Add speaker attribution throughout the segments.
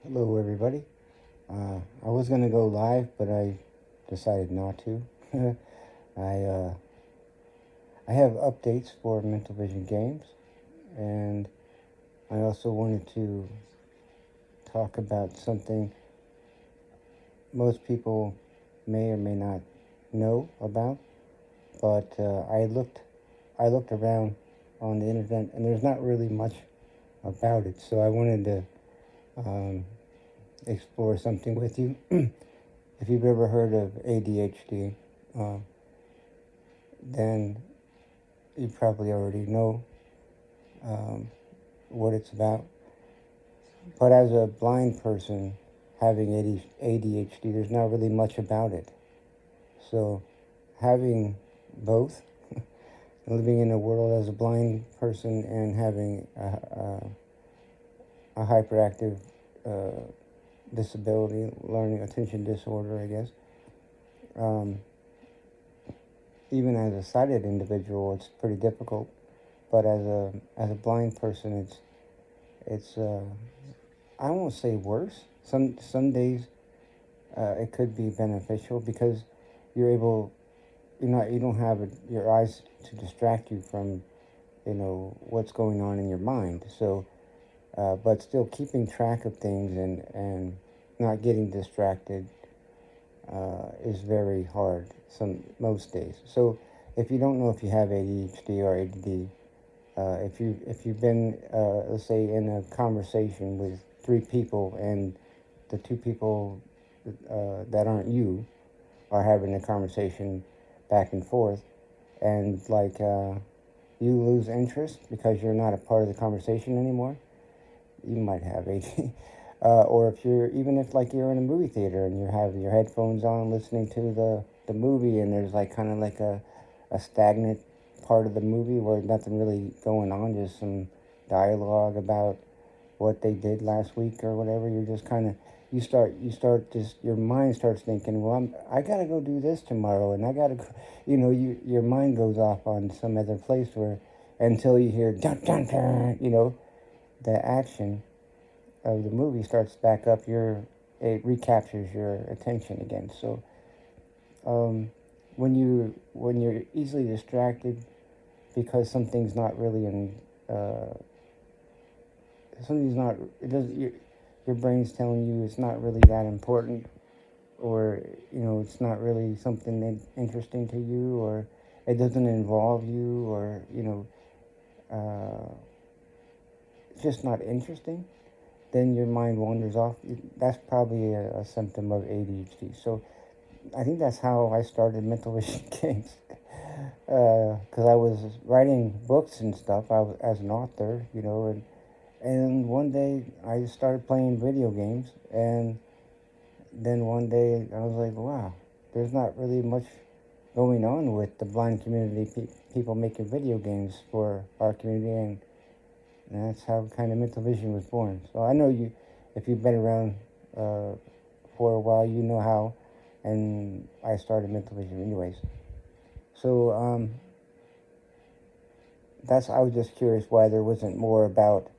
Speaker 1: Hello, everybody. I was gonna go live, but I decided not to. I uh, I have updates for Mental Vision games, and I also wanted to talk about something most people may or may not know about. But I looked around on the internet, and there's not really much about it. So I wanted to um, explore something with you. If you've ever heard of ADHD, uh, then you probably already know um, what it's about. But as a blind person having ADHD, there's not really much about it. So having both, living in a world as a blind person and having a hyperactive uh, disability, learning attention disorder, I guess. Um, Even as a sighted individual, it's pretty difficult. But as a blind person, it's I won't say worse. Some days it could be beneficial because you're able you don't have your eyes to distract you from what's going on in your mind. So but still keeping track of things and not getting distracted is very hard most days. So if you don't know if you have ADHD or ADD, if you've been let's say in a conversation with three people and the two people that aren't you are having a conversation back and forth, and you lose interest because you're not a part of the conversation anymore, you might have ADD. Or if you're even if like you're in a movie theater and you have your headphones on listening to the movie, and there's like kind of like a stagnant part of the movie where nothing really going on, just some dialogue about what they did last week or whatever. You're just kind of you start just your mind starts thinking, well, I gotta go do this tomorrow, and I gotta go, your mind goes off on some other place where until you hear dun dun dun, the action of the movie starts back up. It recaptures your attention again. So um, when you're easily distracted because something's not really in something's not it doesn't your brain's telling you it's not really that important, or it's not really something that interesting to you, or it doesn't involve you, or it's just not interesting, then your mind wanders off. That's probably a symptom of ADHD. So I think that's how I started mental vision games, because I was writing books and stuff. I was as an author, and one day I just started playing video games, and then one day I was like, wow, there's not really much going on with the blind community, people making video games for our community, and that's how kind of mental vision was born. So I know if you've been around for a while, you know how, and I started mental vision anyways. So I was just curious why there wasn't more about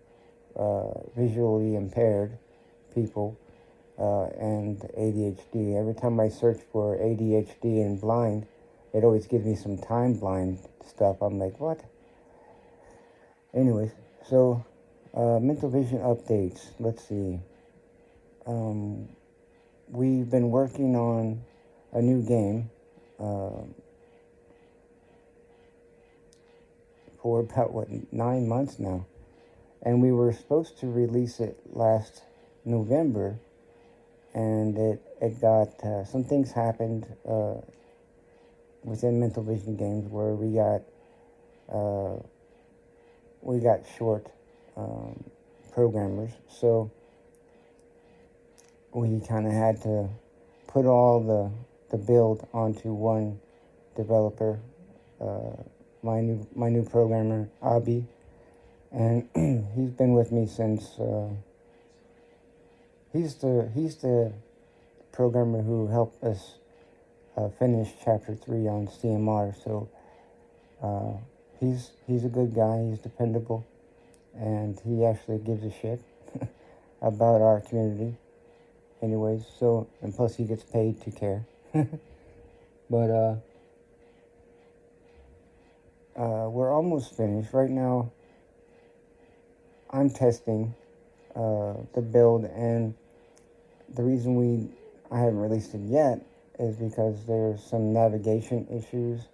Speaker 1: visually impaired people and ADHD. Every time I search for ADHD and blind, it always gives me some time blind stuff. I'm like, what? Anyways, so mental vision updates. Let's see. Um, we've been working on a new game for about 9 months now, and we were supposed to release it last November, and it got some things happened within mental vision games where uh, we got short programmers, so we kind of had to put all the build onto one developer, my new programmer Abi, and he's been with me since he's the programmer who helped us finish chapter 3 on CMR. So he's a good guy. He's dependable, and he actually gives a shit. about our community anyways. So, and plus he gets paid to care. But we're almost finished. Right now I'm testing the build, and the reason I haven't released it yet is because there's some navigation issues,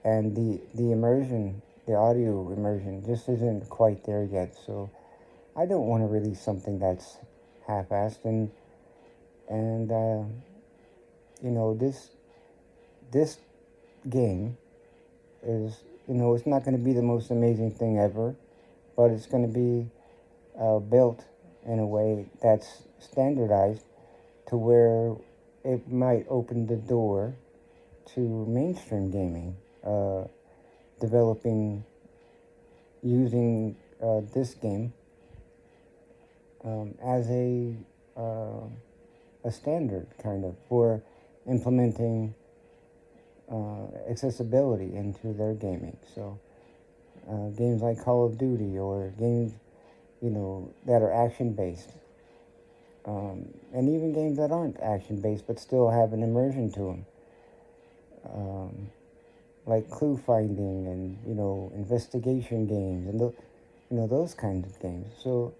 Speaker 1: and the immersion, the audio immersion, just isn't quite there yet. So I don't want to release something that's half-assed, and this game is, it's not going to be the most amazing thing ever, but it's going to be built in a way that's standardized to where it might open the door to mainstream gaming, developing, using this game as a standard kind of for implementing accessibility into their gaming. So games like Call of Duty, or games that are action based, and even games that aren't action based but still have an immersion to them, like clue finding and investigation games and those kinds of games. So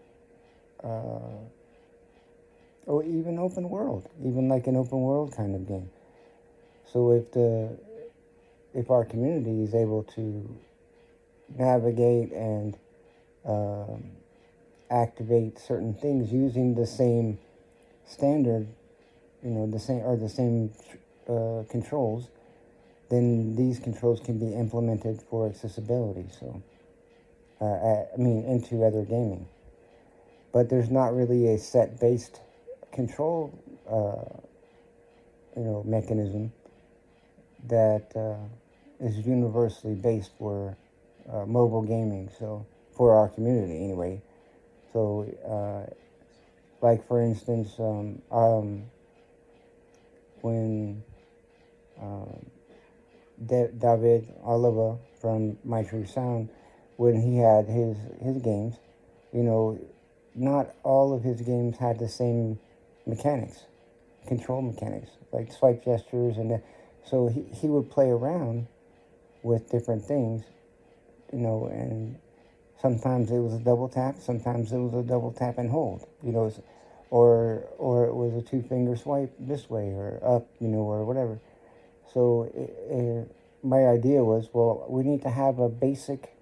Speaker 1: or even open world, even like an open world kind of game. So if our community is able to navigate and activate certain things using the same standard, the same controls, then these controls can be implemented for accessibility. So, into other gaming. But there's not really a set-based control, mechanism that is universally based for mobile gaming. So, for our community anyway. So, like for instance, when David Oliva from My True Sound, when he had his games, not all of his games had the same mechanics, control mechanics, like swipe gestures, and so he would play around with different things, and sometimes it was a double tap, sometimes it was a double tap and hold, or it was a two-finger swipe this way or up, or whatever. So my idea was, well, we need to have a basic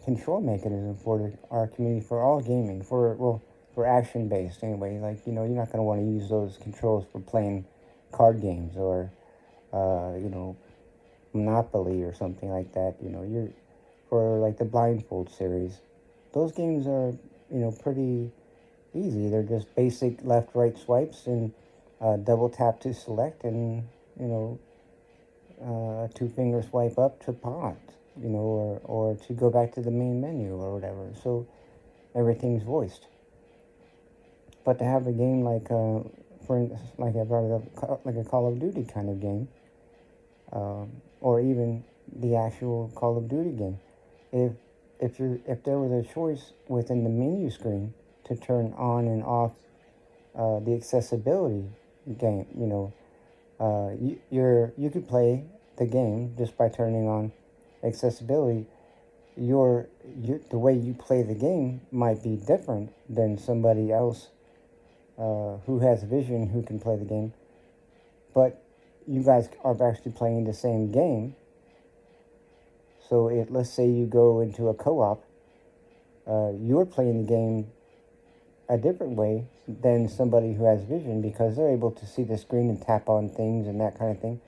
Speaker 1: control mechanism for our community, for all gaming, for action-based anyway. Like, you're not going to want to use those controls for playing card games or, Monopoly or something like that. You're for like the Blindfold series. Those games are, pretty easy. They're just basic left-right swipes and double tap to select, and, two-finger swipe up to pause, or to go back to the main menu or whatever. So everything's voiced. But to have a game like, for instance, like I brought it up, like a Call of Duty kind of game, or even the actual Call of Duty game, if there was a choice within the menu screen to turn on and off the accessibility game, you could play the game just by turning on accessibility. The way you play the game might be different than somebody else who has vision who can play the game, but you guys are actually playing the same game. So let's say you go into a co-op, you're playing the game a different way than somebody who has vision, because they're able to see the screen and tap on things and that kind of thing,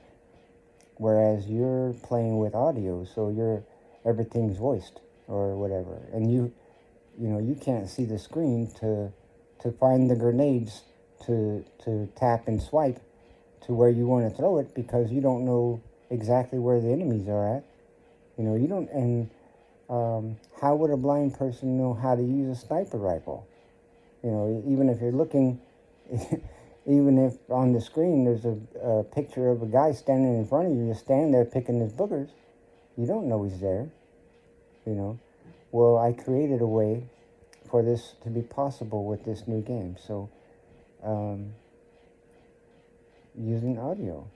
Speaker 1: whereas you're playing with audio, so everything's voiced or whatever, and you can't see the screen to find the grenades to tap and swipe to where you want to throw it, because you don't know exactly where the enemies are at. You don't, and how would a blind person know how to use a sniper rifle? Even if you're looking, even if on the screen there's a picture of a guy standing in front of you, just standing there picking his boogers, you don't know he's there. Well, I created a way for this to be possible with this new game. So, using audio.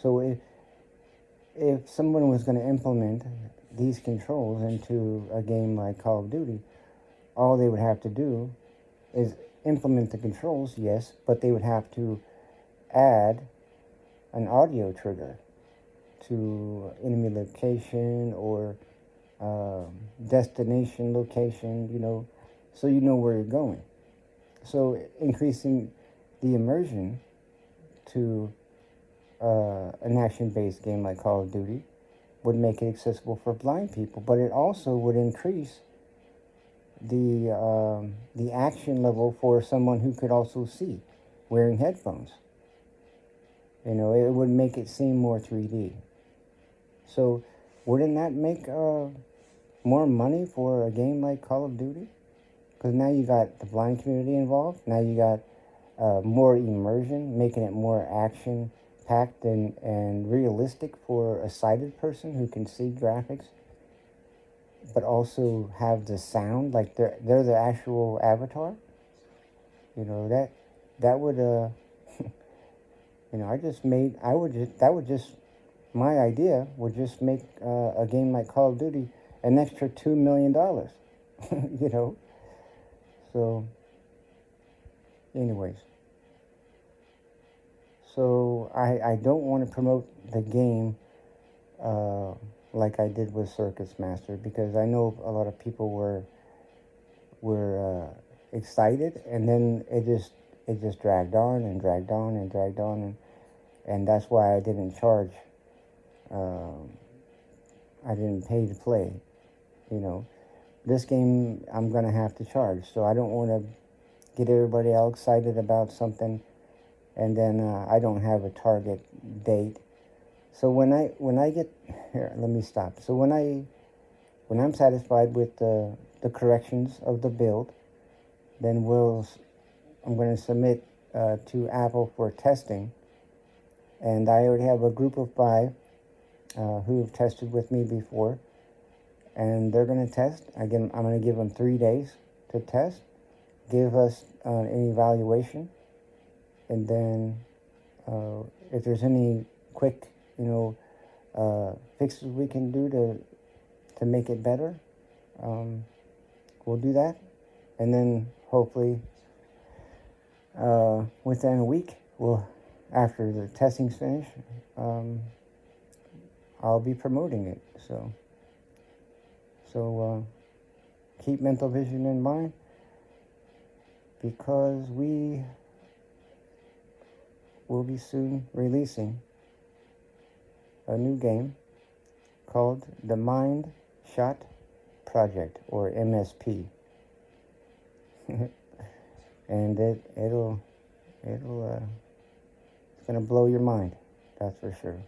Speaker 1: So if someone was going to implement these controls into a game like Call of Duty, all they would have to do is implement the controls, yes, but they would have to add an audio trigger to enemy location or destination location, so you know where you're going. So increasing the immersion to an action-based game like Call of Duty would make it accessible for blind people, but it also would increase the action level for someone who could also see wearing headphones. It would make it seem more 3D. So wouldn't that make more money for a game like Call of Duty? Because now you got the blind community involved. Now you got more immersion, making it more action-packed and realistic for a sighted person who can see graphics, but also have the sound like they're the actual avatar. That would my idea would just make a game like Call of Duty an extra $2 million. So, anyways. So I don't want to promote the game like I did with Circus Master, because I know a lot of people were excited, and then it just dragged on and dragged on and dragged on, and that's why I didn't charge. I didn't pay to play. This game I'm gonna have to charge, so I don't want to get everybody all excited about something, and then I don't have a target date. So when I get here, let me stop. So when I'm satisfied with the corrections of the build, then I'm going to submit to Apple for testing, and I already have a group of 5 who have tested with me before, and they're going to test. I'm going to give them 3 days to test, give us an evaluation, and then if there's any quick, fixes we can do to make it better, we'll do that. And then hopefully within a week, after the testing's finished, I'll be promoting it. So keep mental vision in mind, because we will be soon releasing a new game called the Mind Shot Project, or MSP. And it'll it's gonna blow your mind, that's for sure.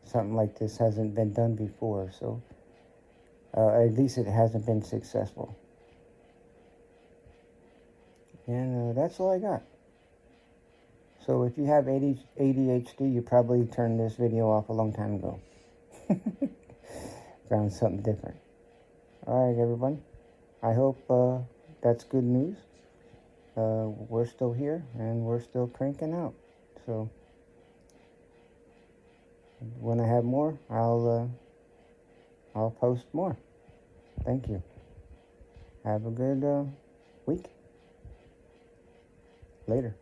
Speaker 1: Something like this hasn't been done before, so at least it hasn't been successful. And that's all I got. So if you have ADHD, you probably turned this video off a long time ago. Found something different. All right, everyone. I hope that's good news. We're still here, and we're still cranking out. So when I have more, I'll post more. Thank you. Have a good week. Later.